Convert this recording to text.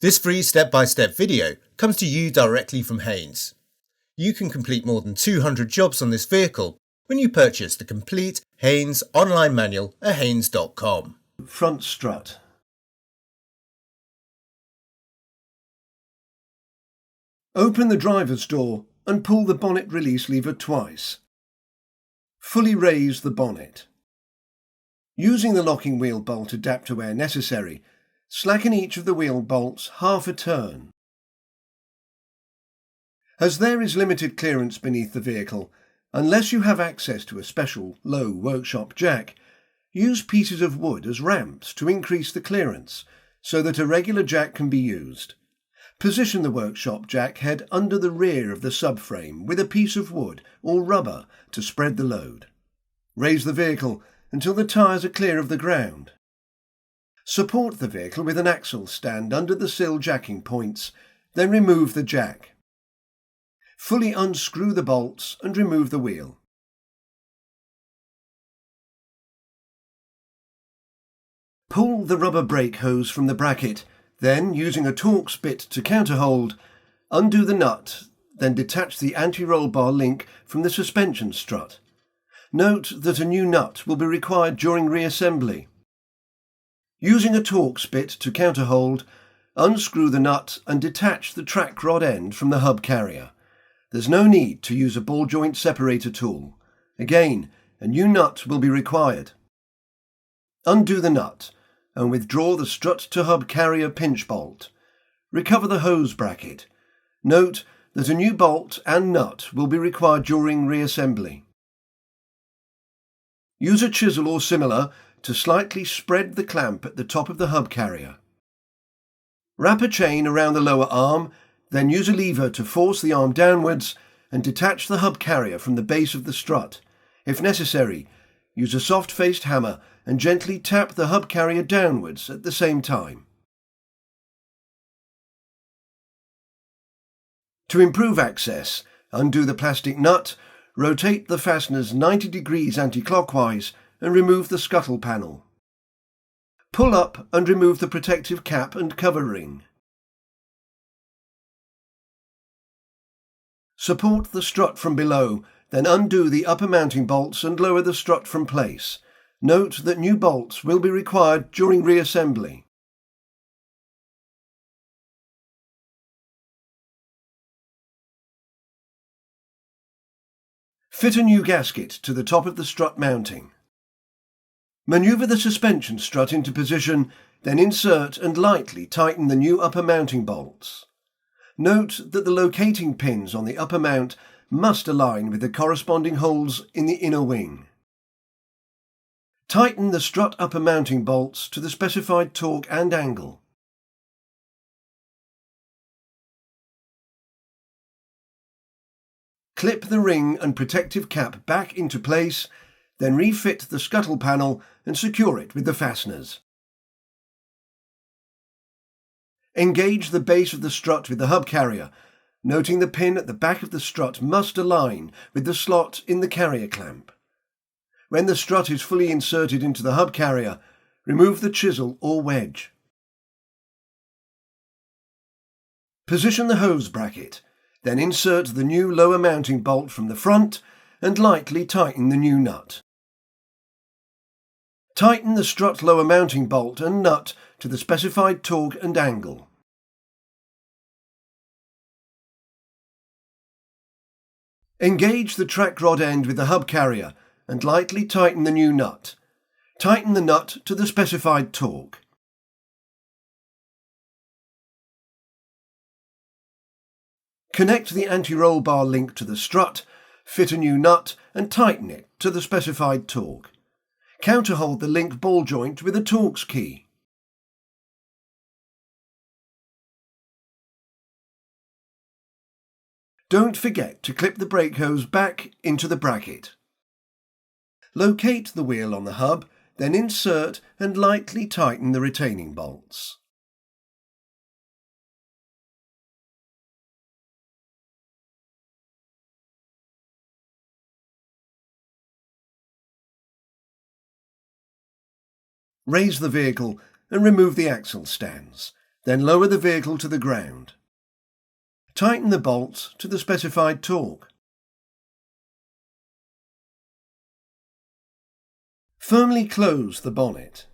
This free step-by-step video comes to you directly from Haynes. You can complete more than 200 jobs on this vehicle when you purchase the complete Haynes online manual at haynes.com. Front strut. Open the driver's door and pull the bonnet release lever twice. Fully raise the bonnet. Using the locking wheel bolt adapter where necessary, slacken each of the wheel bolts half a turn. As there is limited clearance beneath the vehicle, unless you have access to a special low workshop jack, use pieces of wood as ramps to increase the clearance so that a regular jack can be used. Position the workshop jack head under the rear of the subframe with a piece of wood or rubber to spread the load. Raise the vehicle until the tyres are clear of the ground. Support the vehicle with an axle stand under the sill jacking points, then remove the jack. Fully unscrew the bolts and remove the wheel. Pull the rubber brake hose from the bracket, then, using a Torx bit to counterhold, undo the nut, then detach the anti-roll bar link from the suspension strut. Note that a new nut will be required during reassembly. Using a Torx bit to counterhold, unscrew the nut and detach the track rod end from the hub carrier. There's no need to use a ball joint separator tool. Again, a new nut will be required. Undo the nut and withdraw the strut to hub carrier pinch bolt. Recover the hose bracket. Note that a new bolt and nut will be required during reassembly. Use a chisel or similar to slightly spread the clamp at the top of the hub carrier. Wrap a chain around the lower arm, then use a lever to force the arm downwards and detach the hub carrier from the base of the strut. If necessary, use a soft-faced hammer and gently tap the hub carrier downwards at the same time. To improve access, undo the plastic nut, rotate the fasteners 90 degrees anti-clockwise and remove the scuttle panel. Pull up and remove the protective cap and cover ring. Support the strut from below, then undo the upper mounting bolts and lower the strut from place. Note that new bolts will be required during reassembly. Fit a new gasket to the top of the strut mounting. Maneuver the suspension strut into position, then insert and lightly tighten the new upper mounting bolts. Note that the locating pins on the upper mount must align with the corresponding holes in the inner wing. Tighten the strut upper mounting bolts to the specified torque and angle. Clip the ring and protective cap back into place, then refit the scuttle panel and secure it with the fasteners. Engage the base of the strut with the hub carrier, noting the pin at the back of the strut must align with the slot in the carrier clamp. When the strut is fully inserted into the hub carrier, remove the chisel or wedge. Position the hose bracket, then insert the new lower mounting bolt from the front and lightly tighten the new nut. Tighten the strut lower mounting bolt and nut to the specified torque and angle. Engage the track rod end with the hub carrier and lightly tighten the new nut. Tighten the nut to the specified torque. Connect the anti-roll bar link to the strut, fit a new nut and tighten it to the specified torque. Counterhold the link ball joint with a Torx key. Don't forget to clip the brake hose back into the bracket. Locate the wheel on the hub, then insert and lightly tighten the retaining bolts. Raise the vehicle and remove the axle stands, Then lower the vehicle to the ground. Tighten the bolts to the specified torque. Firmly close the bonnet.